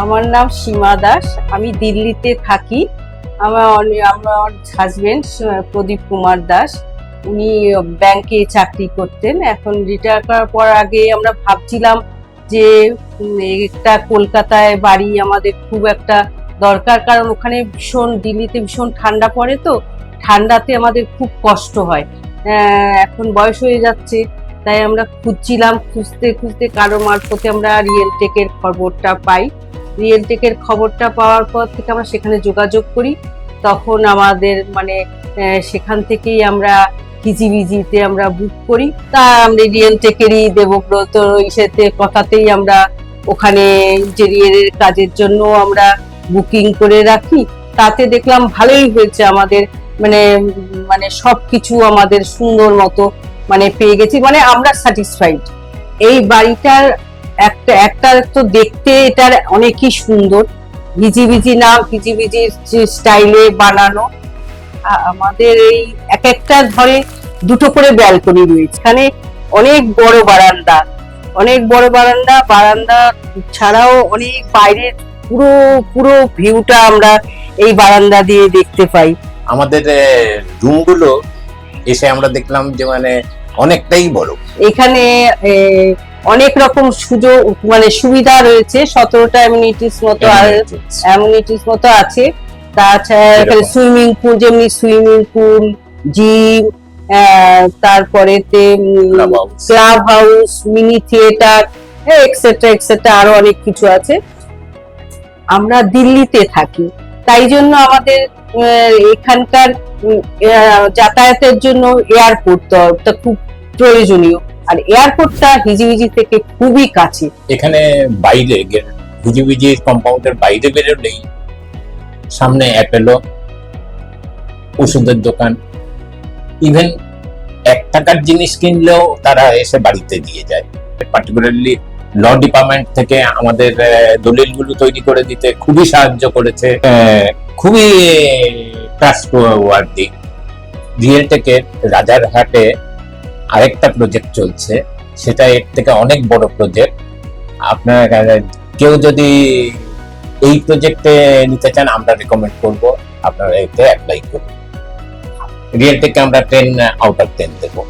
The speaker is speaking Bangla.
আমার নাম সীমা দাস। আমি দিল্লিতে থাকি। আমার হাজবেন্ড প্রদীপ কুমার দাস। উনি ব্যাংকে চাকরি করতেন। এখন রিটায়ার করার পর আগে আমরা ভাবছিলাম যে একটা কলকাতায় বাড়ি আমাদের খুব একটা দরকার, কারণ ওখানে দিল্লিতে ভীষণ ঠান্ডা পড়ে, তো ঠান্ডাতে আমাদের খুব কষ্ট হয়। এখন বয়স হয়ে যাচ্ছে, তাই আমরা খুঁজছিলাম, খুঁজতে খুঁজতে কারো মারফতে আমরা রিয়েলটেকের খবরটা পাই। রিয়েলটেকের খবরটা পাওয়ার পর থেকে আমরা সেখানে যোগাযোগ করি। তখন আমাদের সেখান থেকেই আমরা কিজিবিজিতে আমরা বুক করি। তা আমরা রিয়েলটেকেরই দেবব্রত ইসেতে কথাতেই আমরা ওখানে ইন্টেরিয়ারের কাজের জন্য আমরা বুকিং করে রাখি। তাতে দেখলাম ভালোই হয়েছে আমাদের, মানে মানে সবকিছু আমাদের সুন্দর মতো পেয়ে গেছি, আমরা স্যাটিসফাইড। এই বাড়িটার একটা তো দেখতে এটার অনেকই সুন্দর, ভিজিভিজি নাম, ভিজিভিজির স্টাইলে বানানো। আমাদের এই একটা ঘরে দুটো করে ব্যালকনি রয়েছে। এখানে অনেক বড় বারান্দা, বারান্দা ছাড়াও অনেক বাইরের পুরো পুরো ভিউটা আমরা এই বারান্দা দিয়ে দেখতে পাই। আমাদের রুমগুলো এসে আমরা দেখলাম যে অনেকটাই বড়। এখানে অনেক রকম সুযোগ সুবিধা রয়েছে, 17টা অ্যামিনিটিস মতো আছে। তাছাড়া এখানে সুইমিং পুল, জিম, তারপরে club house, mini theatre, etcetera আরো অনেক কিছু আছে। আমরা দিল্লিতে থাকি, তাই জন্য আমাদের এখানকার যাতায়াতের জন্য এয়ারপোর্টটা খুব প্রয়োজনীয়, আর এয়ারপোর্টটা হিজিবিজি থেকে খুবই কাছে। এখানে বাইরে হিজিবিজি কম্পাউন্ডের বাইরে বেরোলেই সামনে অ্যাপেলো, ওষুধের দোকান, ইভেন 1 টাকার জিনিস কিনলেও তারা এসে বাড়িতে দিয়ে যায়। পার্টিকুলারলি ল ডিপার্টমেন্ট থেকে আমাদের দলিলগুলো তৈরি করে দিতে খুবই সাহায্য করেছে, খুবই ট্রাস্টওয়ার্দি। রিয়েলটেকের রাজারহাটে আরেকটা প্রজেক্ট চলছে, সেটা এর থেকে অনেক বড় প্রজেক্ট। আপনার কেউ যদি এই প্রজেক্টে নিতে চান, আমরা রেকমেন্ড করব আপনারা এতে অ্যাপ্লাই করুন। রিয়েলটেকে আমরা 10 আউট অফ 10 দেবো।